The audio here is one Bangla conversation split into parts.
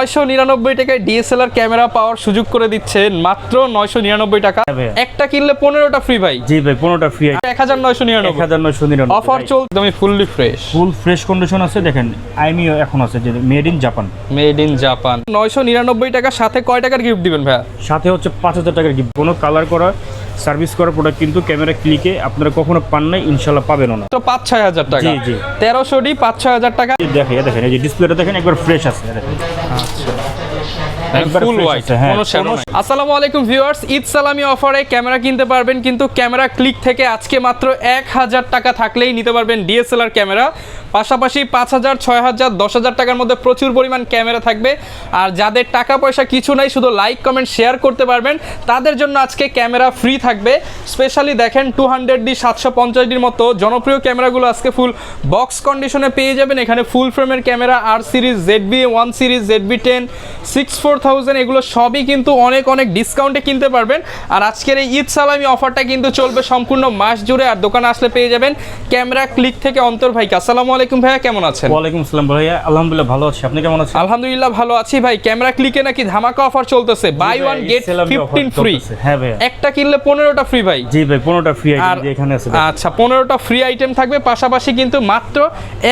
999 টাকায় ডিএসএলআর ক্যামেরা পাওয়ার সুযোগ করে দিচ্ছেন মাত্র 999 টাকা। একটা কিনলে 15টা ফ্রি ভাই। জি ভাই 15টা ফ্রি। 1999 অফার চলছে, একদমই fully fresh, full fresh condition আছে। দেখেন আইমিও এখন আছে, যে মেড ইন জাপান। 999 টাকার সাথে কয় টাকার গিফট দিবেন ভাই? সাথে হচ্ছে 5000 টাকার গিফট। কোনো কালার করা সার্ভিস করা প্রোডাক্ট কিন্তু ক্যামেরা ক্লিকে আপনারা কখনো পান নাই, ইনশাআল্লাহ পাবেন না। তো 5-6 হাজার টাকা। জি জি 1300 ডি 5-6 হাজার টাকা। দেখেন এই যে ডিসপ্লেটা দেখেন একবার ফ্রেশ আছে। ফুল হোয়াইট, কোনো শ্যাডো নাই। আসসালামু আলাইকুম ভিউয়ার্স, ঈদ সালামি অফারে ক্যামেরা কিনতে পারবেন, কিন্তু ক্যামেরা ক্লিক থেকে আজকে মাত্র 1000 টাকা থাকলেই নিতে পারবেন ডিএসএলআর ক্যামেরা। পাশাপাশি 5000, 6000, 10000 টাকার মধ্যে প্রচুর পরিমাণ ক্যামেরা থাকবে। আর যাদের টাকা পয়সা কিছু নাই, শুধু লাইক কমেন্ট শেয়ার করতে পারবেন, তাদের জন্য আজকে ক্যামেরা ফ্রি থাকবে। স্পেশালি দেখেন 200D, 750Dর মতো জনপ্রিয় ক্যামেরাগুলো আজকে ফুল বক্স কন্ডিশনে পেয়ে যাবেন। এখানে ফুল ফ্রেমের ক্যামেরা, আর সিরিজ, ZV-1 সিরিজ, ZV-10, 64,000, এগুলো সবই কিন্তু অনেক অনেক ডিসকাউন্টে কিনতে পারবেন। আর আজকের এই ঈদ সালামি অফারটা কিন্তু চলবে সম্পূর্ণ মাস জুড়ে। আর দোকানে আসলে পেয়ে যাবেন ক্যামেরা ক্লিক থেকে অন্তর ভাইকে। আসসালামু আলাইকুম ভাইয়া, কেমন আছেন? ওয়ালাইকুম আসসালাম ভাইয়া, আলহামদুলিল্লাহ ভালো আছি। আপনি কেমন আছেন? আলহামদুলিল্লাহ ভালো আছি ভাই। ক্যামেরা ক্লিকে নাকি ধামাকা অফার চলতেছে, বাই ওয়ান গেট 15 ফ্রি। হ্যাঁ ভাই, একটা কিনলে 15টা ফ্রি ভাই। জি ভাই 15টা ফ্রি আইটেম এখানে আছে। আচ্ছা 15টা ফ্রি আইটেম থাকবে, পাশাপাশি কিন্তু মাত্র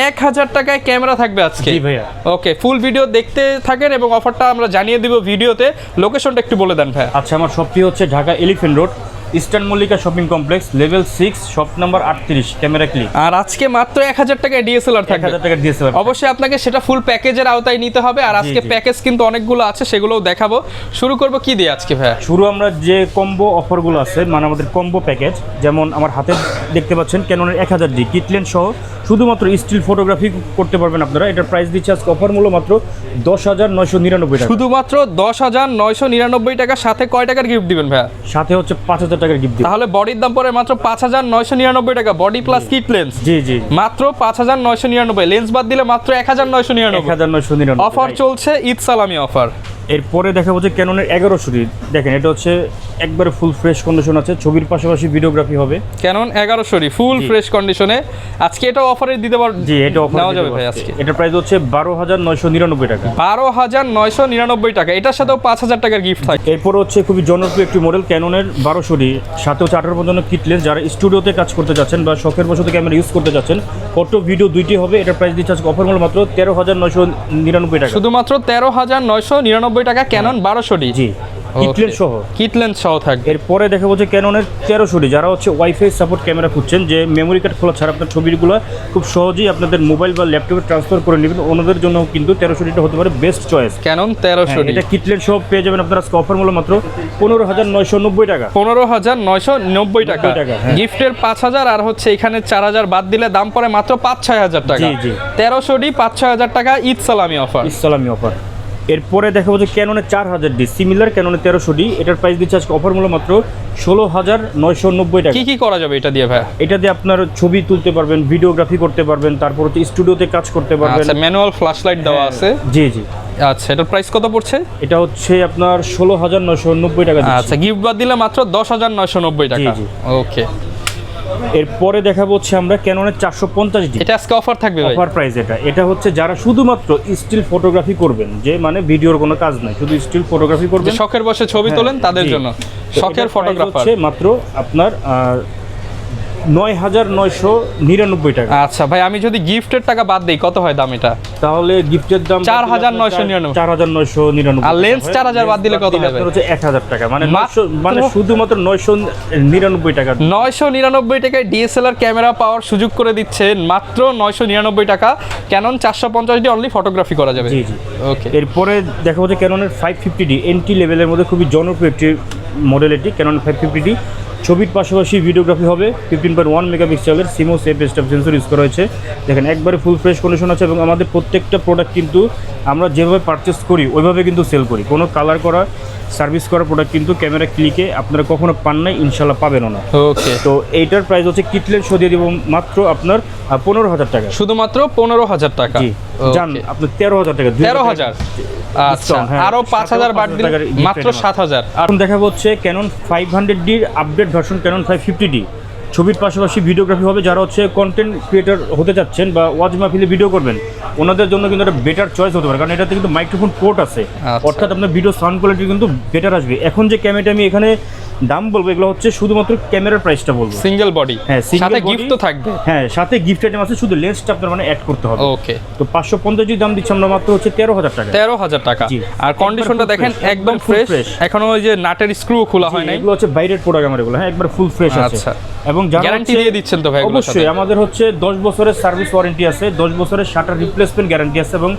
1000 টাকায় ক্যামেরা থাকবে আজকে। জি ভাইয়া। ওকে, ফুল ভিডিও দেখতে থাকেন এবং অফারটা আমরা জানিয়ে দিব ভিডিওতে। লোকেশনটা একটু বলে দেন ভাই। আচ্ছা, আমার শপটি হচ্ছে Dhaka elephant road, eastern Mallika shopping complex, level 6, shop number 38, camera click. আর আজকে মাত্র 1000 টাকায় ডিএসএলআর থাকবে। 1000 টাকা ডিএসএলআর অবশ্যই আপনাকে সেটা ফুল প্যাকেজের আওতায় নিতে হবে। আর আজকে প্যাকেজ কিন্তু অনেকগুলো আছে, সেগুলোও দেখাবো। শুরু করব কি দিয়ে আজকে ভাই? শুরু আমরা যে কম্বো অফারগুলো আছে, মানে আমাদের কম্বো প্যাকেজ, যেমন আমার হাতে দেখতে পাচ্ছেন ক্যাননের 1000D কিট লেন্স সহ শুধুমাত্র স্টিল ফটোগ্রাফি করতে পারবেন আপনারা। এটার প্রাইস দিচ্ছে আজকে অফার মূল্য মাত্র 10,999 টাকা। শুধুমাত্র 10,999 টাকা। সাথে কয় টাকার গিফট দিবেন ভাই? সাথে হচ্ছে 5000 টাকার গিফট দিবেন। তাহলে বডির দাম পড়ে মাত্র 5,999 টাকা, বডি প্লাস কিট লেন্স। জি জি মাত্র 5,999, লেন্স বাদ দিলে মাত্র 1,999। 1999 অফার চলছে ঈদ সালামি অফার। এরপরে দেখা হচ্ছে ক্যাননের 1100D। দেখেন এটা হচ্ছে একবারে ফুল ফ্রেশ কন্ডিশন আছে, ছবির পাশাপাশি ভিডিওগ্রাফি হবে। ক্যানন 1100D ফুল ফ্রেশ কন্ডিশনে আজকে এটা অফারে দিতে পারবেন। জি, এটা অফার নেওয়া যাবে ভাই আজকে। এটা প্রাইস হচ্ছে 12,999 টাকা। 12,999 টাকা, এটার সাথেও 5,000 টাকার গিফট থাকে। এরপর হচ্ছে খুবই জনপ্রিয় একটি মডেল ক্যাননের 1200D, সাথে হচ্ছে 18 পর্যন্ত কিট লেন্স। যারা স্টুডিওতে কাজ করতে যাচ্ছেন বা শখের বশত ক্যামেরা ইউজ করতে যাচ্ছেন, ফটো ভিডিও দুইটি হবে। এটার প্রাইস দিচ্ছে আজকে অফার মূল্য মাত্র 13,999 টাকা। শুধুমাত্র 13,999 টাকা ক্যানন 1200D। জি, কিট লেন্স সহ। কিট লেন্স সহ থাকবে। এরপরে দেখা হচ্ছে ক্যাননের 1300D, যারা হচ্ছে ওয়াইফাই সাপোর্ট ক্যামেরা খুঁজছেন, যে মেমোরি কার্ড খোলা ছাড়া আপনার ছবিগুলো খুব সহজেই আপনাদের মোবাইল বা ল্যাপটপে ট্রান্সফার করে নেবেন, ওনাদের জন্য কিন্তু 1300Dটা হতে পারে বেস্ট চয়েস। ক্যানন 1300D এটা কিট লেন্স সহ পেয়ে যাবেন আপনারা আজকে অফার মূল্য মাত্র 15,990 টাকা। 15,990 টাকা। গিফটের 5,000 আর হচ্ছে এখানে 4,000 বাদ দিলে দাম পড়ে মাত্র 5-6 হাজার টাকা। জি জি 1300D 5-6 হাজার টাকা ঈদ সালামি অফার। ইসলামী অফার। এরপরে দেখা হচ্ছে ক্যাননের 4000D সিমিলার ক্যাননের 1300D, এটার প্রাইস দিচ্ছে আজকে অফার মূল্য মাত্র 16,990 টাকা। কি কি করা যাবে এটা দিয়ে ভাই? এটা দিয়ে আপনার ছবি তুলতে পারবেন, ভিডিওগ্রাফি করতে পারবেন, তারপর হচ্ছে স্টুডিওতে কাজ করতে পারবেন। আচ্ছা, ম্যানুয়াল ফ্ল্যাশ লাইট দেওয়া আছে। জি জি আচ্ছা, এটার প্রাইস কত পড়ছে? এটা হচ্ছে আপনার 16,990 টাকা। আচ্ছা, গিফট বাদ দিলে মাত্র 10,990 টাকা। জি। ওকে, এরপরে দেখাবো হচ্ছে আমরা ক্যাননের 450D। এটা আজকে অফার থাকবে ভাই। অফার প্রাইস এটা হচ্ছে যারা শুধুমাত্র স্টিল ফটোগ্রাফি করবেন, যে মানে ভিডিওর কোনো কাজ নাই, শুধু স্টিল ফটোগ্রাফি করবেন, শখের বসে ছবি তোলেন তাদের জন্য। শখের ফটোগ্রাফার হচ্ছে মাত্র আপনার 9,999 টাকা। আচ্ছা ভাই, আমি যদি গিফটের টাকা বাদ দেই কত হয় দাম এটা? তাহলে গিফটের দাম 4,999। 4,999। আর লেন্স 4,000 বাদ দিলে কত হবে? হচ্ছে 1,000 টাকা, মানে শুধুমাত্র 999 টাকা। 999 টাকায় ডিএসএলআর ক্যামেরা পাওয়ার সুযোগ করে দিচ্ছেন মাত্র 999 টাকা। ক্যানন 450D অনলি ফটোগ্রাফি করা যাবে। জি জি ওকে। এরপরে দেখা হচ্ছে ক্যাননের 550D এন্ট্রি লেভেলের মধ্যে খুবই জনপ্রিয় একটি মডেল। এটি ক্যানন 550D, ছবির পাশাপাশি ভিডিওগ্রাফি হবে। 15.1 মেগাপিক্সেলের সিমোস এফ/স্টপ সেন্সর ইউজ করা হয়েছে। দেখেন একবারে ফুল ফ্রেশ কন্ডিশন আছে, এবং আমাদের প্রত্যেকটা প্রোডাক্ট কিন্তু আমরা যেভাবে পারচেস করি ওইভাবে কিন্তু সেল করি। কোনো কালার করা সার্ভিস করা প্রোডাক্ট কিন্তু ক্যামেরা ক্লিকে আপনারা কখনো পান নাই, ইনশাল্লাহ পাবেনও না। ওকে, তো এইটার প্রাইস হচ্ছে কিট লেন্স সহ দিয়ে দিব মাত্র আপনার 15,000 টাকা। শুধুমাত্র 15,000 টাকা। জি, জান আপনার 13,000 টাকা। 13,000। আচ্ছা, আরো 5,000 বাদ দিলে মাত্র 7,000। এখন দেখা হচ্ছে Canon 500D update version Canon 550D। ছবির পাশাপাশি ভিডিওগ্রাফি হবে, যারা হচ্ছে কন্টেন্ট ক্রিয়েটর হতে চাচ্ছেন বা ওয়াজ মাহফিলে ভিডিও করবেন ওনাদের জন্য কিন্তু একটা বেটার চয়েস হতে পারে, কারণ এটাতে কিন্তু মাইক্রোফোন পোর্ট আছে, অর্থাৎ আপনার ভিডিও সাউন্ড কোয়ালিটি কিন্তু বেটার আসবে। এখন যে ক্যামেরাটা আমি এখানে দাম বলবো এগুলো হচ্ছে শুধুমাত্র ক্যামেরার প্রাইসটা বলবো, সিঙ্গেল বডি, হ্যাঁ সাথে গিফট তো থাকবে, হ্যাঁ সাথে গিফট আইটেম আছে, শুধু লেন্সটা আপনার মানে অ্যাড করতে হবে। ওকে, তো 550 জি দাম দিচ্ছি আমরা মাত্র হচ্ছে 13,000 টাকা। 13,000 টাকা। জি। আর কন্ডিশনটা দেখেন একদম ফ্রেশ, এখনো ওই যে নাটের স্ক্রু খোলা হয় নাই, এগুলো হচ্ছে বাইরের প্রোডাক্ট আমার এগুলো, হ্যাঁ একবার ফুল ফ্রেশ আছে। আচ্ছা। এবং যারা গ্যারান্টি দিয়ে দিচ্ছেন তো ভাই এগুলোর সাথে? অবশ্যই, আমাদের হচ্ছে 10 বছরের সার্ভিস ওয়ারেন্টি আছে, 10 বছরের শাটার রিপ্লেসমেন্ট গ্যারান্টি আছে এবং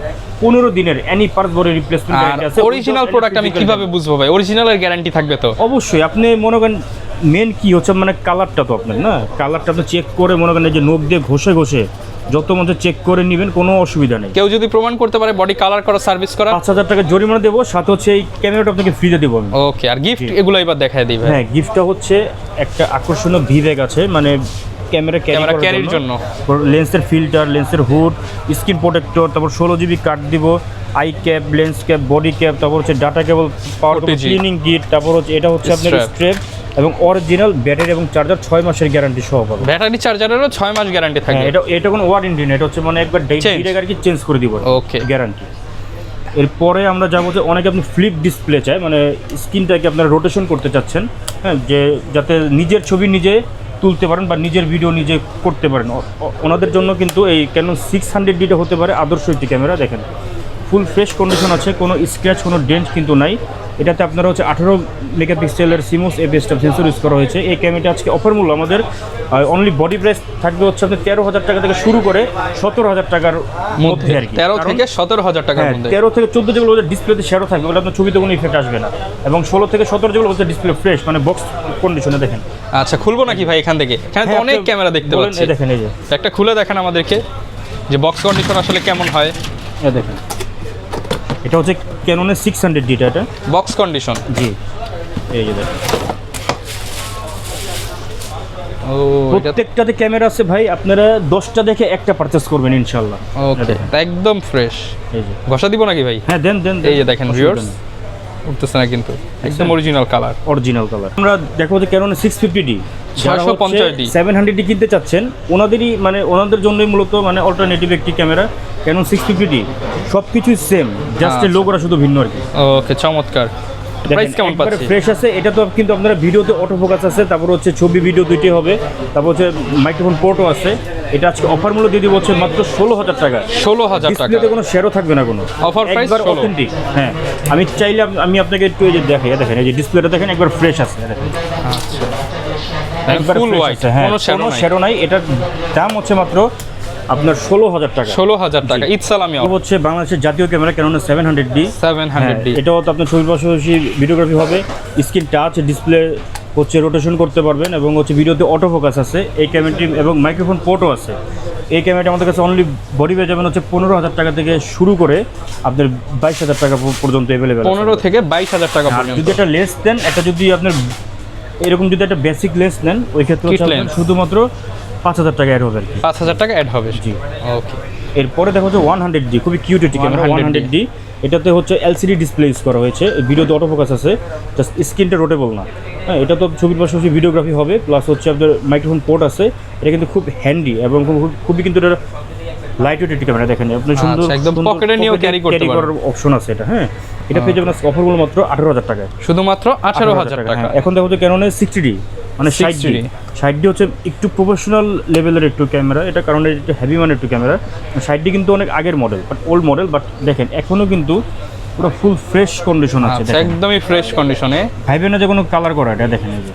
15 দিনের any parts body replacement guarantee আছে। অরিজিনাল প্রোডাক্ট আমি কিভাবে বুঝবো ভাই? অরিজিনালের গ্যারান্টি থাকবে তো? অবশ্যই, আপনি মনে করেন মেন কি হচ্ছে মানে কালারটা, তো আপনার না কালারটা আপনি চেক করে মনে করেন যে নখ দিয়ে ঘষে ঘষে যত মধ্যে চেক করে নেবেন, কোনো অসুবিধা নেই। কেউ যদি প্রমাণ করতে পারে বডি কালার করা সার্ভিস করা, 5,000 টাকা জরিমানা দেবো, সাথে হচ্ছে এই ক্যামেরাটা আপনাকে ফ্রিতে দেবো আমি। ওকে। আর গিফট এগুলো এবার দেখায় দিই ভাই। হ্যাঁ, গিফটটা হচ্ছে একটা আকর্ষণীয় ভি ব্যাগ আছে, মানে ক্যামেরা ক্যারির জন্য, লেন্সের ফিল্টার, লেন্সের হুড, স্ক্রিন প্রোটেক্টর, তারপর 16 জিবি কার্ড দিব, I cap, lens cap, body cap, তারপর হচ্ছে ডাটা কেবল, পাওয়ার ক্লিনিং কিট, তারপর হচ্ছে এটা হচ্ছে আপনার স্ট্র্যাপ এবং অরিজিনাল ব্যাটারি এবং চার্জার 6 মাসের গ্যারান্টি সহ পাবেন। ব্যাটারি চার্জারেরও 6 মাস গ্যারান্টি থাকে। এটা কোনো ওয়ারেন্টি না, এটা হচ্ছে মানে একবার ডিরেক্ট আর কি চেঞ্জ করে দিব। ওকে, গ্যারান্টি। এরপরে আমরা যাবো যে অনেকে আপনি ফ্লিপ ডিসপ্লে চায়, মানে স্ক্রিনটাকে আপনারা রোটেশন করতে চাচ্ছেন, হ্যাঁ, যে যাতে নিজের ছবি নিজে তুলতে পারেন বা নিজের ভিডিও নিজে করতে পারেন, ওনাদের জন্য কিন্তু এই ক্যানন 600ডিটা হতে পারে আদর্শ একটি ক্যামেরা। দেখেন ফুল ফ্রেশ কন্ডিশন আছে, কোনো স্ক্র্যাচ, কোনো ডেন্ট কিন্তু নাই। এটাতে আপনারা হচ্ছে 18 মেগাপিক্সেলের সিমোস এফএস-টা সেন্সর ইউজ করা হয়েছে। এই ক্যামেরাটা আজকে অফার মূল্য আমাদের অনলি বডি প্রাইস থাকবে হচ্ছে আপনার 13,000 টাকা থেকে শুরু করে 17,000 টাকার মধ্যে আর কি। 13 থেকে 17,000 টাকার মধ্যে। 13 থেকে 14 যেগুলো ডিসপ্লেতে শ্যাডো থাকবে ওগুলো আপনার ছবিতে কোনো ইফেক্ট আসবে না, এবং 16 থেকে 17 যেগুলো হচ্ছে ডিসপ্লে ফ্রেশ মানে বক্স কন্ডিশনে। দেখেন। আচ্ছা, খুলবো নাকি ভাই এখান থেকে? এখানে তো অনেক ক্যামেরা দেখতে পাচ্ছি। দেখেন, এই যে একটা খুলে দেখেন আমাদেরকে যে বক্স কন্ডিশন আসলে কেমন হয়। এই দেখেন, এটা হচ্ছে ক্যাননের 600D, এটা বক্স কন্ডিশন। জি, এই যে দেখেন। ও, প্রত্যেকটাতে ক্যামেরা আছে ভাই, আপনারা 10টা দেখে একটা পারচেজ করবেন ইনশাআল্লাহ। ওকে, একদম ফ্রেশ। এই যে ঘষা দিব নাকি ভাই? হ্যাঁ, দেন। এই যে দেখেন ভিউয়ার্স, উঠতেছে না কিন্তু, একদম অরিজিনাল কালার। Original colour. আমরা দেখো যে ক্যাননের 650D, 650D 700D কিনতে চাচ্ছেন ওনাদেরই মানে ওনাদের জন্যই মূলত মানে অল্টারনেটিভ একটি ক্যামেরা ক্যানন 650D। সব কিছুই সেম, জাস্ট লোগোটা শুধু ভিন্ন আর কি। ওকে, চমৎকার। প্রাইস কেমন পাচ্ছি? ফ্রেশ আছে। এটা তো কিন্তু আপনারা ভিডিওতে অটো ফোকাস আছে, তারপর হচ্ছে ছবি ভিডিও দুইটাই হবে, তারপর হচ্ছে মাইক্রোফোন পোর্টও আছে। এটা আজকে অফার মূল্য দিয়ে দিব হচ্ছে মাত্র 16,000 টাকা। 16,000 টাকা। ডিসপ্লেতে কোনো শেয়ারও থাকবে না কোনো। অফার প্রাইস একবার অথেন্টিক। হ্যাঁ, আমি চাইলে আমি আপনাকে একটু এই যে দেখেন, এই যে ডিসপ্লেটা দেখেন, একবার ফ্রেশ আছে। দেখেন, আচ্ছা, একবার ফুল fresh হোয়াইট, আছে, হ্যাঁ, কোনো কোনো শেয়ারও নাই। এটার দাম হচ্ছে মাত্র আপনার 16,000 টাকা। 16,000 টাকা। ইতসালামি হচ্ছে বাংলাদেশের জাতীয় ক্যামেরা ক্যাননের 700D। 700D এটাও তো আপনার ছবির পাশাপাশি ভিডিওগ্রাফি হবে, স্ক্রিন টাচ ডিসপ্লে হচ্ছে রোটেশন করতে পারবেন, এবং হচ্ছে ভিডিওতে অটো ফোকাস আছে এই ক্যামেরাটি, এবং মাইক্রোফোন পোর্টও আছে। এই ক্যামেরাটি আমাদের কাছে অনলি বডি পেয়ে যাবেন হচ্ছে 15,000 টাকা থেকে শুরু করে আপনার 22,000 টাকা পর্যন্ত অ্যাভেলেবেল। 15 থেকে 22,000 টাকা পর্যন্ত। যদি একটা লেন্স দেন, একটা যদি আপনার এরকম যদি একটা বেসিক লেন্স নেন, ওই ক্ষেত্রে শুধুমাত্র 5,000 টাকা অ্যাড হবে আর কি। 5,000 টাকা অ্যাড হবে। জি, ওকে। এরপরে দেখো হচ্ছে 100D, খুবই কিউট একটি ক্যামেরা 100D। এটাতে হচ্ছে এলসিডি ডিসপ্লে ইউজ করা হয়েছে, ভিডিওতে অটো ফোকাস আছে, জাস্ট স্ক্রিনটা রোটেবল না। হ্যাঁ, এটা তো ছবির পাশাপাশি ভিডিওগ্রাফি হবে, প্লাস হচ্ছে আপনার মাইক্রোফোন পোর্ট আছে। এটা কিন্তু খুব হ্যান্ডি এবং খুবই কিন্তু এটা লাইট ওয়েট একটি ক্যামেরা। দেখেন আপনি সুন্দর একদম পকেটে নিয়েও ক্যারি করতে পারার অপশন আছে এটা। হ্যাঁ, এটা পেয়ে যাবেন অফার মূল্য মাত্র 18,000 টাকায়। শুধুমাত্র 18,000 টাকা। এখন দেখো যে ক্যাননের 60D মানে 60D হচ্ছে একটু প্রফেশনাল লেভেলের একটু ক্যামেরা এটা, কারণ এটা একটু হেভি মানের একটু ক্যামেরা। 60D কিন্তু অনেক আগের model, but old model, but দেখেন এখনও কিন্তু পুরো ফুল ফ্রেশ কন্ডিশন আছে। একদমই ফ্রেশ কন্ডিশনে, ভাইবেন না যে কোনো কালার করা। এটা দেখেন, এই যে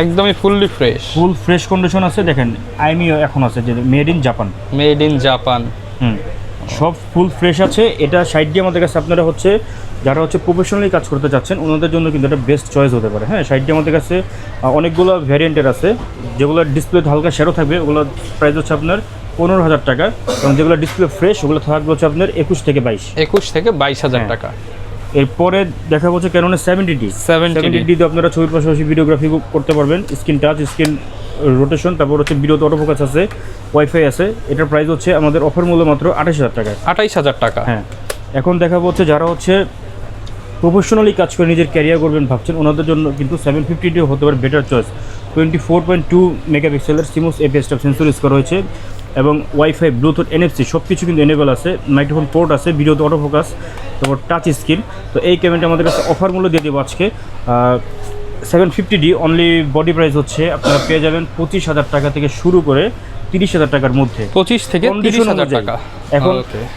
একদমই fully fresh, full fresh condition আছে। দেখেন আইমিও এখন আছে, যে made in Japan. Made in Japan, সব ফুল ফ্রেশ আছে। এটা 60D আমাদের কাছে আপনারা হচ্ছে যারা হচ্ছে প্রফেশনালি কাজ করতে চাচ্ছেন ওনাদের জন্য কিন্তু এটা বেস্ট চয়েস হতে পারে। হ্যাঁ, 60D আমাদের কাছে অনেকগুলো ভ্যারিয়েন্টের আছে, যেগুলো ডিসপ্লেতে হালকা শ্যাডো থাকবে, ওগুলো প্রাইস হচ্ছে আপনার 15,000 টাকা, এবং যেগুলো ডিসপ্লে ফ্রেশ ওগুলো থাকবে হচ্ছে আপনার 21 থেকে 22,000 টাকা। এরপরে দেখা হচ্ছে ক্যাননের 70D। 70D তে আপনারা ছবির পাশাপাশি ভিডিওগ্রাফি করতে পারবেন, স্ক্রিন টাচ, স্ক্রিন রোটেশন, তারপর হচ্ছে ভিডিওতে অটো ফোকাস আছে, ওয়াইফাই আছে। এটার প্রাইস হচ্ছে আমাদের অফার মূল্য মাত্র 28,000 টাকা। 28,000 টাকা। হ্যাঁ, এখন দেখাবো হচ্ছে যারা হচ্ছে প্রফেশনালি কাজ করে নিজের ক্যারিয়ার করবেন ভাবছেন, ওনাদের জন্য কিন্তু 750D হতে পারে বেটার চয়েস। 24.2 মেগাপিক্সেলের CMOS APS type sensor use করা হয়েছে এবং ওয়াইফাই ব্লুটুথ এনএফসি সব কিছু কিন্তু এনেবল আছে, মাইক্রোফোন পোর্ট আছে, ভিডিওতে অটো ফোকাস, তারপর টাচ স্ক্রিন। তো এই ক্যামেরাটা আমাদের কাছে অফার মূল্য দিয়ে দেবো আজকে 750D অনলি। বডি প্রাইস হচ্ছে আপনারা পেয়ে যাবেন 25,000 টাকা থেকে শুরু করে 30,000 টাকার মধ্যে, 25 থেকে 30,000 টাকা। এখন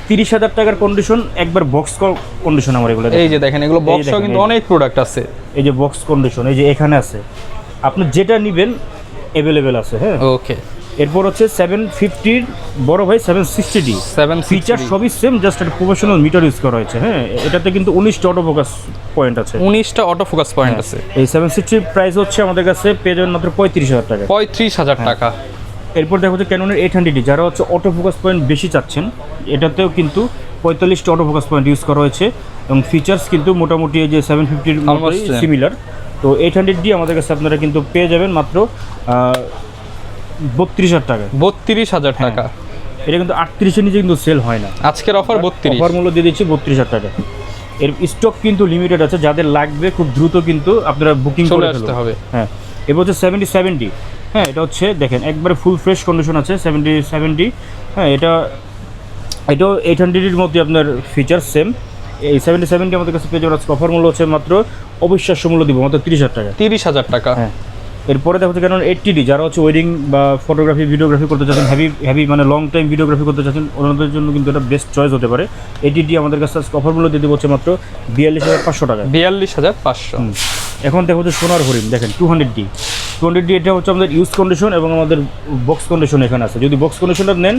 30,000 টাকার কন্ডিশন একবার বক্স কন্ডিশন আমার এগুলো। এই যে দেখেন এগুলো বক্সও কিন্তু অনেক প্রোডাক্ট আছে। এই যে বক্স কন্ডিশন, এই যে এখানে আছে, আপনি যেটা নেবেন অ্যাভেলেবেল আছে। হ্যাঁ, ওকে। এরপর হচ্ছে 750 বড় ভাই 760D ফিচার সবই সেম, জাস্ট একটা প্রফেশনাল মিটার ইউজ করা হয়েছে। হ্যাঁ, এটাতে কিন্তু 19টা অটো ফোকাস পয়েন্ট আছে, 19টা অটো ফোকাস পয়েন্ট আছে। এই 760 প্রাইস হচ্ছে আমাদের কাছে পেয়ে যাবেন মাত্র 35,000 টাকা। 35,000 টাকা। এরপর দেখো হচ্ছে ক্যাননের 800D, যারা হচ্ছে অটো ফোকাস পয়েন্ট বেশি চাচ্ছেন, এটাতেও কিন্তু 45টা অটো ফোকাস পয়েন্ট ইউজ করা হয়েছে এবং ফিচার্স কিন্তু মোটামুটি এই যে 750-র মতোই সিমিলার। তো 800D আমাদের কাছে আপনারা কিন্তু পেয়ে যাবেন মাত্র 32,000 টাকা। 32,000 টাকা। এটা কিন্তু 38-এর নিচে কিন্তু সেল হয় না। আজকের অফার 32, অফার মূল্য দিয়ে দিচ্ছি 32,000 টাকা। এর স্টক কিন্তু লিমিটেড আছে, যাদের লাগবে খুব দ্রুত কিন্তু আপনারা বুকিং করে আসতে হবে। হ্যাঁ, এবার হচ্ছে 7070। হ্যাঁ, এটা হচ্ছে দেখেন একবারে ফুল ফ্রেশ কন্ডিশন আছে 7070। হ্যাঁ, এটাও 800-এর মধ্যে আপনার ফিচার সেম। এই 7070 আমাদের কাছে পেয়ে যাওয়ার অফার মূল্য হচ্ছে মাত্র অবিশ্বাস্য মূল্য দিব মাত্র 30,000 টাকা। 30,000 টাকা। হ্যাঁ, এরপরে দেখো ক্যানন 80D, যারা হচ্ছে ওয়েডিং বা ফটোগ্রাফি ভিডিওগ্রাফি করতে চাচ্ছেন, হেভি মানে লং টাইম ভিডিওগ্রাফি করতে চাচ্ছেন, ওনাদের জন্য কিন্তু এটা বেস্ট চয়েস হতে পারে। 80D আমাদের কাছে অফার মূল্য দিয়ে দেবো হচ্ছে মাত্র 42,500 টাকা। 42,500। এখন দেখো হচ্ছে সোনার হরিণ, দেখেন 200D। এটা হচ্ছে আমাদের ইউজ কন্ডিশন এবং আমাদের বক্স কন্ডিশন এখানে আছে। যদি বক্স কন্ডিশনটা নেন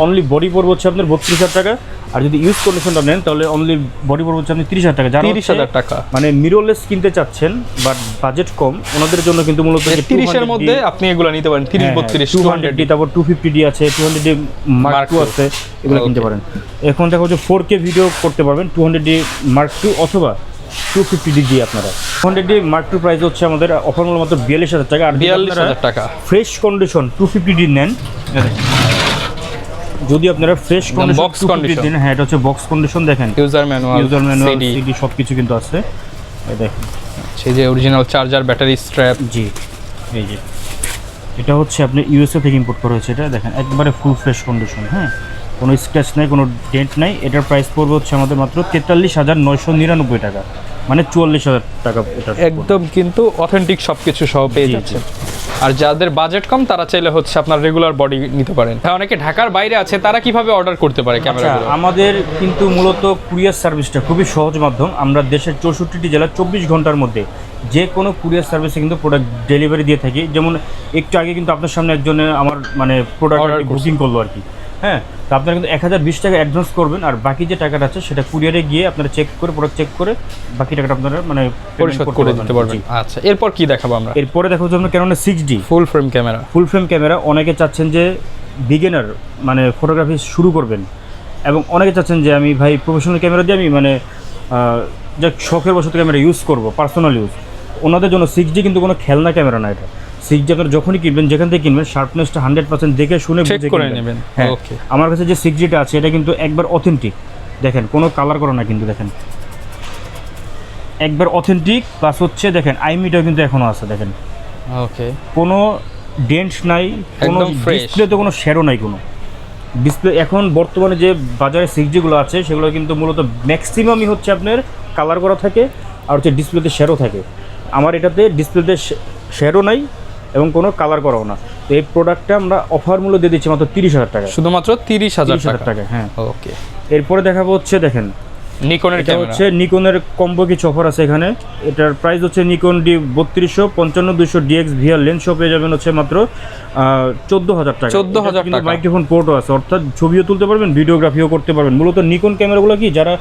অনলি বডি পড়বে হচ্ছে আপনার 32,000 টাকা, আর যদি ইউজ কন্ডিশনটা নেন তাহলে অনলি বডি পড়বে হচ্ছে আপনি 30,000 টাকা। যারা 30,000 টাকা মানে মিররলেস কিনতে চাচ্ছেন বাট বাজেট কম, ওনাদের জন্য কিন্তু মূলত 30-এর মধ্যে আপনি এগুলো নিতে পারেন। 30-32 200D, তারপর 250D আছে, 200D Mark II আছে, এগুলো কিনতে পারেন। এখন দেখো যে 4K ভিডিও করতে পারবেন 200D Mark II অথবা 250D দিয়ে আপনারা। 200D Mark II প্রাইস হচ্ছে আমাদের অফার মূল্য মাত্র 42,000 টাকা। আর 42,000 টাকা ফ্রেশ কন্ডিশন 250D নেন, যদি আপনারা ফ্রেশ কন্ডিশন বক্স কন্ডিশন, হ্যাঁ এটা হচ্ছে বক্স কন্ডিশন। দেখেন ইউজার ম্যানুয়াল সিডি সবকিছু কিন্তু আছে। এই দেখেন সেই যে অরিজিনাল চার্জার, ব্যাটারি স্ট্র্যাপ। জি, এই যে এটা হচ্ছে আপনি ইউএসএ থেকে ইম্পোর্ট করা হয়েছে। এটা দেখেন একবারে ফুল ফ্রেশ কন্ডিশন। হ্যাঁ, কোনো স্ক্র্যাচ নাই, কোনো ডেন্ট নাই। এটার প্রাইস পড়বে হচ্ছে আমাদের মাত্র 43,999 টাকা, মানে 44,000 টাকা। এটা একদম কিন্তু অথেন্টিক সবকিছু সহ পেয়ে যাচ্ছে। আর যাদের বাজেট কম তারা চাইলে হচ্ছে আপনার রেগুলার বডি নিতে পারেন। হ্যাঁ, অনেকে ঢাকার বাইরে আছে, তারা কিভাবে অর্ডার করতে পারে ক্যামেরাগুলো? আমাদের কিন্তু মূলত কুরিয়ার সার্ভিসটা খুবই সহজ মাধ্যম। আমরা দেশের 64টি জেলা 24 ঘন্টার মধ্যে যে কোনো কুরিয়ার সার্ভিসে কিন্তু প্রোডাক্ট ডেলিভারি দিয়ে থাকি। যেমন একটু আগে কিন্তু আপনার সামনে একজনে আমার মানে প্রোডাক্ট বুকিং করলো আর কি। হ্যাঁ, তো আপনারা কিন্তু 1020 টাকা অ্যাডভান্স করবেন, আর বাকি যে টাকাটা আছে সেটা কুরিয়ারে গিয়ে আপনারা চেক করে প্রোডাক্ট চেক করে বাকি টাকাটা আপনারা মানে পরিশোধ করে দিতে পারবেন। আচ্ছা, এরপর কি দেখাবো আমরা? এরপরে দেখো যে আমরা ক্যাননের 6D ফুল ফ্রেম ক্যামেরা। ফুল ফ্রেম ক্যামেরা অনেকে চাচ্ছেন যে বিগিনার মানে ফটোগ্রাফি শুরু করবেন, এবং অনেকে চাচ্ছেন যে আমি ভাই প্রফেশনাল ক্যামেরা দিয়ে আমি মানে যা শখের বশত ক্যামেরা ইউজ করবো, পার্সোনাল ইউজ। ওনাদের জন্য 6D কিন্তু কোনো খেলনা ক্যামেরা না। এটা 6D আপনারা যখনই কিনবেন, যেখান থেকে কিনবেন, শার্পনেসটা 100% দেখে শুনে চেক করে নেবেন। হ্যাঁ, ওকে। আমার কাছে যে 6Dটা আছে এটা কিন্তু একবার অথেন্টিক। দেখেন কোনো কালার করা না, কিন্তু দেখেন একবার অথেন্টিক। প্লাস হচ্ছে দেখেন আইমিটাও কিন্তু এখনো আছে। দেখেন ওকে, কোনো ডেন্ট নাই, কোনো ডিসপ্লেতে কোনো শ্যাডো নাই। কোনো ডিসপ্লে এখন বর্তমানে যে বাজারে 6Dগুলো আছে সেগুলো কিন্তু মূলত ম্যাক্সিমামই হচ্ছে আপনার কালার করা থাকে, আর হচ্ছে ডিসপ্লেতে শ্যাডো থাকে। আমার এটাতে ডিসপ্লেতে শ্যাডো নাই এবং কোনো কালার করাও না। তো এই প্রোডাক্টটা আমরা অফার মূল্য দিয়ে দিচ্ছি মাত্র 30,000 টাকা। শুধুমাত্র 30,000 টাকা। হ্যাঁ, ওকে। এরপরে দেখাবো হচ্ছে দেখেন নিকনের এটা হচ্ছে নিকনের কম্বো কিছু অফার আছে এখানে। এটার প্রাইস হচ্ছে Nikon D3200 55-200 DX VR lens সহ পেয়ে যাবেন হচ্ছে মাত্র 14,000 টাকা। 14,000 টাকা। মাইক্রোফোন পোর্টও আছে, অর্থাৎ ছবিও তুলতে পারবেন, ভিডিওগ্রাফিও করতে পারবেন। মূলত নিকন ক্যামেরাগুলো কি যারা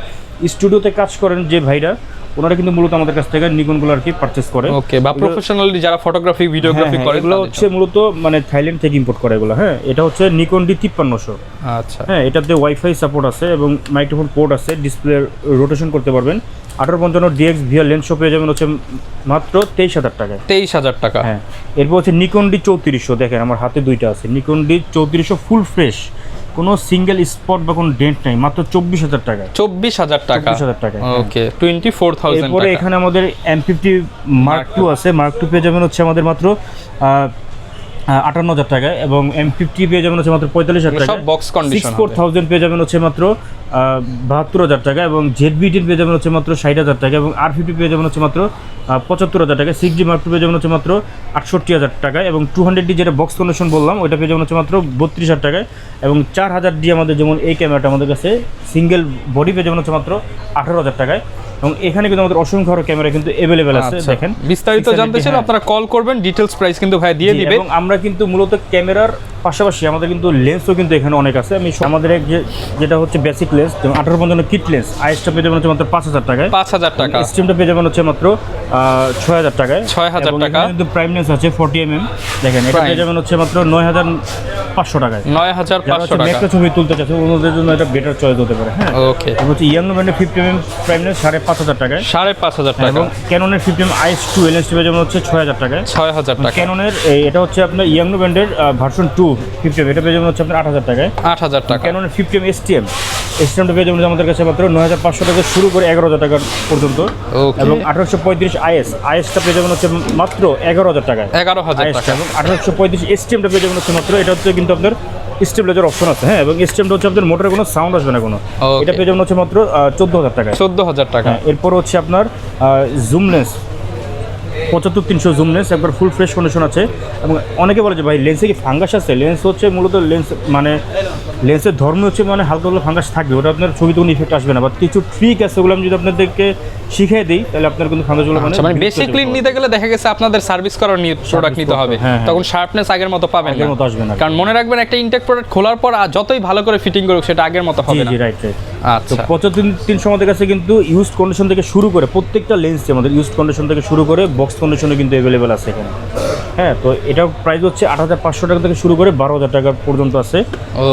স্টুডিওতে কাজ করেন যে ভাইরা, ওনারা কিন্তু মূলত আমাদের কাছ থেকে নিকনগুলো আর কি পারচেস করে। ওকে, বা প্রফেশনালি যারা ফটোগ্রাফি ভিডিওগ্রাফি করে, এগুলো হচ্ছে মূলত মানে থাইল্যান্ড থেকে ইম্পোর্ট করে এগুলো। হ্যাঁ, এটা হচ্ছে নিকন D5300। আচ্ছা, হ্যাঁ, এটাতে ওয়াইফাই সাপোর্ট আছে এবং মাইক্রোফোন পোর্ট আছে, ডিসপ্লে রোটেশন করতে পারবেন। 1855 DX VR লেন্স পেয়ে যাবেন হচ্ছে মাত্র 23,000 টাকায়। 23,000 টাকা। হ্যাঁ, এরপর হচ্ছে নিকন D3400। দেখেন আমার হাতে দুইটা আছে, নিকন D3400 ফুল ফ্রেশ কোনো সিঙ্গেল স্পট বা কোনো ডেন্ট নাই, মাত্র 24,000 টাকা। 24,000 টাকা। 24,000 টাকা। ওকে, 24,000 টাকা। এরপরে এখানে আমাদের M50 Mark II আছে। Mark II পেয়ে যাবেন হচ্ছে আমাদের মাত্র 58,000 টাকা, এবং M50 পেয়ে যাবেন হচ্ছে মাত্র 45,000 টাকা। সব বক্স কন্ডিশন। 64,000 পেয়ে যাবেন হচ্ছে মাত্র 72,000 টাকা, এবং ZB10 পেয়ে যাবেন হচ্ছে মাত্র 60,000 টাকা, এবং R50 পেয়ে যাবেন হচ্ছে মাত্র 75,000 টাকা। 6G Mark II পেয়ে যাবেন হচ্ছে মাত্র 68,000 টাকা, এবং 200D যেটা বক্স কন্ডিশন বললাম ওইটা পেয়ে যাবেন হচ্ছে মাত্র 32,000 টাকায়, এবং 4000D আমাদের যেমন এই ক্যামেরাটা আমাদের কাছে সিঙ্গেল বডি পেয়ে যাবেন হচ্ছে মাত্র 18,000 টাকায়। এবং এখানে কিন্তু আমাদের অসংখ্য আরো ক্যামেরা কিন্তু অ্যাভেলেবেল আছে। দেখেন, বিস্তারিত জানতে চাইলে আপনারা কল করবেন, ডিটেইলস প্রাইস কিন্তু ভাই দিয়ে দিবেন। এবং আমরা কিন্তু মূলত ক্যামেরার পাশাপাশি আমাদের কিন্তু লেন্সও কিন্তু এখানে অনেক আছে। আমি আমাদের যেটা হচ্ছে বেসিক লেন্স, যেমন 1855 কিট লেন্স, আইএসটা পেয়ে যাবেন হচ্ছে মাত্র 5,000 টাকায়। 5,000 টাকা। স্টিমটা পেয়ে যাবেন হচ্ছে মাত্র 6,000 টাকায়। 6,000 টাকা। কিন্তু প্রাইম লেন্স আছে 40mm, দেখেন এটা পেয়ে যাবেন হচ্ছে মাত্র 9,500 টাকায়। 9,500 টাকা। একটা ছবি তুলতে চাচ্ছে ওদের জন্য এটা বেটার চয়েস হতে পারে। হ্যাঁ, ওকে। এবং হচ্ছে ইয়াং ব্র্যান্ডের 50mm প্রাইম লেন্স 5,500 টাকায়। 5,500 টাকা। এবং ক্যাননের 50mm IS2 লেন্স পেয়ে যাবেন হচ্ছে 6,000 টাকায়। 6,000 টাকা। ক্যাননের এটা হচ্ছে আপনার ইয়াং ব্র্যান্ডের ভার্সন 2 50mm, এটা পেয়ে যাবেন হচ্ছে আপনার 8,000 টাকায়। 8,000 টাকা। ক্যাননের 50mm STM পেয়ে যাবেন আমাদের কাছে মাত্র 9,500 টাকা শুরু করে 11,000 টাকা পর্যন্ত। ওকে। এবং 1835 ISটা পেয়ে যাবেন হচ্ছে মাত্র 11,000 টাকায়। 11,000 টাকা। এবং 1835 STMটা পেয়ে যাবেন হচ্ছে মাত্র, এটা হচ্ছে কিন্তু আপনার স্টেবিলাইজার অপশন আছে। হ্যাঁ, এবং স্টেমটা হচ্ছে আপনার মোটরের কোনো সাউন্ড আসবে না কোনো। Okay. এটা পেয়ে যাবেন হচ্ছে মাত্র 14,000 টাকায়। 14,000 টাকা। এরপর হচ্ছে আপনার জুম লেন্স 75-300 জুম লেন্স, একবার ফুল ফ্রেশ কন্ডিশন আছে। এবং অনেকে বলে যে ভাই লেন্সে কি ফাঙ্গাস আছে? লেন্স হচ্ছে মূলত লেন্স মানে লেন্সের ধর্ম হচ্ছে মানে হালকা হালকা ফাঙ্গাস থাকবে, ওটা আপনার ছবিতে কোনো ইফেক্ট আসবে না। বা কিছু ট্রিক আছে, ওগুলো আমি যদি আপনাদেরকে শিখিয়ে দিই তাহলে আপনার কিন্তু ফাঙ্গাসগুলো মানে বেসিক্যালি নিতে গেলে দেখা গেছে আপনাদের সার্ভিস করার প্রোডাক্ট নিতে হবে, তখন শার্পনেস আগের মতো পাবেন না, আগের মতো আসবে না। কারণ মনে রাখবেন একটা ইনটেক প্রোডাক্ট খোলার পর যতই ভালো করে ফিটিং করুক সেটা আগের মতো হবে না। জি, রাইট। আচ্ছা। 75-300 আমাদের কাছে কিন্তু ইউজড কন্ডিশন থেকে শুরু করে প্রত্যেকটা লেন্সে আমাদের ইউজড কন্ডিশন থেকে শুরু করে বক্স কন্ডিশনে কিন্তু অ্যাভেলেবেল আছে এখানে। হ্যাঁ, তো এটার প্রাইস হচ্ছে 8,500 টাকা থেকে শুরু করে 12,000 টাকা পর্যন্ত আছে।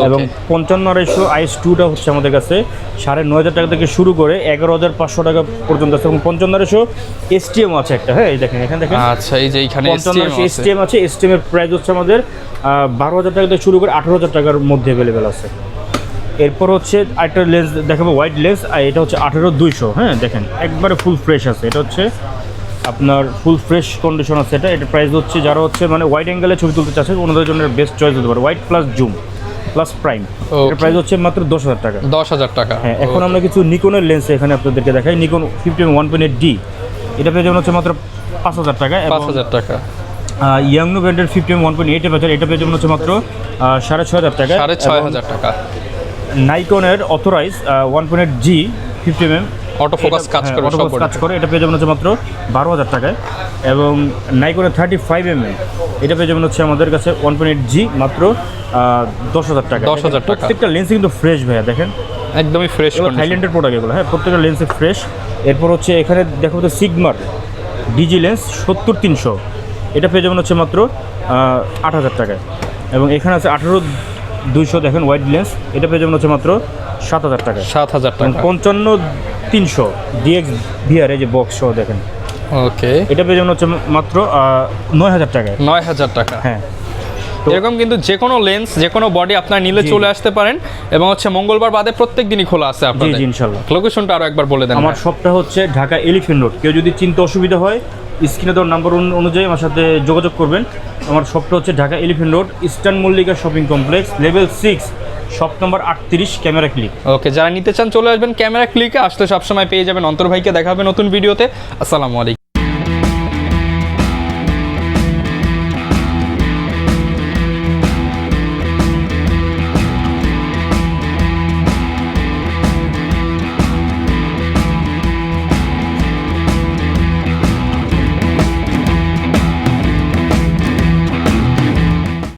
এবং 55-250 IS2টা হচ্ছে আমাদের কাছে 9,500 টাকা থেকে শুরু করে 11,500 টাকা পর্যন্ত আছে। এবং 55-250 STM আছে একটা। হ্যাঁ, এই দেখেন, এখানে দেখেন। আচ্ছা, এই যে এখানে STM আছে। STM এর প্রাইস হচ্ছে আমাদের 12,000 টাকা থেকে শুরু করে 18,000 টাকার মধ্যে অ্যাভেলেবেল আছে। এরপর হচ্ছে আরেকটা লেন্স দেখাবো, ওয়াইড লেন্স, আর এটা হচ্ছে 18-200। হ্যাঁ, দেখেন একবারে ফুল ফ্রেশ আছে। এটা হচ্ছে আপনার ফুল ফ্রেশ কন্ডিশন আছে। এটা প্রাইস হচ্ছে যারা হচ্ছে মানে ওয়াইড অ্যাঙ্গেলে ছবি তুলতে চাচ্ছে ওনাদের জন্য বেস্ট চয়েস হতে পারে। Wide plus zoom plus prime, এর প্রাইস হচ্ছে মাত্র 10,000 টাকা। 10,000 টাকা। হ্যাঁ, এখন আমরা কিছু নিকনের লেন্স এখানে আপনাদেরকে দেখাই। নিকন 50mm1.8D, এটা পেয়ে যাবেন হচ্ছে মাত্র 5,000 টাকা। 5,000 টাকা। ইয়াংনো ব্র্যান্ডের 50mm1.8 এর এটা পেয়ে যাবেন হচ্ছে মাত্র 6,500 টাকা। 6,500 টাকা। নাইকনের authorize 1.8G 50mm auto focus কাজ করে, সব কাজ করে, এটা পেয়ে যাবেন হচ্ছে মাত্র 12,000 টাকায়। এবং নাইকনের 35mm এটা পেয়ে যাবেন হচ্ছে আমাদের কাছে 1.8G মাত্র 10,000 টাকা। 10,000 টাকা। প্রত্যেকটা লেন্স কিন্তু ফ্রেশ ভাইয়া, দেখেন একদমই ফ্রেশ। থাইল্যান্ডের প্রোডাক্ট এগুলো। হ্যাঁ, প্রত্যেকটা লেন্সে ফ্রেশ। এরপর হচ্ছে এখানে দেখো তো সিগমার ডিজি লেন্স 70-300, এটা পেয়ে যাবেন হচ্ছে মাত্র 8,000 টাকায়। এবং এখানে আছে 18-200, দেখেন ওয়াইড লেন্স, এটা পেয়ে যাবেন হচ্ছে মাত্র 7,000 টাকায়। 7,000 টাকা। 55-300 DX VR, এই যে বক্স সহ দেখেন। ওকে, এটা পেয়ে যাবেন হচ্ছে মাত্র 9,000 টাকায়। 9,000 টাকা। হ্যাঁ, এরকম কিন্তু যে কোনো লেন্স যে কোনো বডি আপনার নিলে চলে আসতে পারেন। এবং হচ্ছে মঙ্গলবার বাদে প্রত্যেক দিনই খোলা আছে আপনাদের। জি, ইনশাআল্লাহ। লোকেশনটা আরো একবার বলে দেন। আমার শপটা হচ্ছে ঢাকা এলিফ্যান্ট রোড। কেউ যদি চিনতে অসুবিধা হয় স্ক্রিনে দেওয়ার নাম্বার অনুযায়ী আমার সাথে যোগাযোগ করবেন। আমার শপটা হচ্ছে Dhaka elephant road, eastern Mallika shopping complex, level 6, shop number 38, camera click. Okay, যারা নিতে চান চলে আসবেন ক্যামেরা ক্লিকে। আসলে সবসময় পেয়ে যাবেন অন্তর ভাইকে। দেখা হবে নতুন ভিডিওতে। আসসালামু আলাইকুম।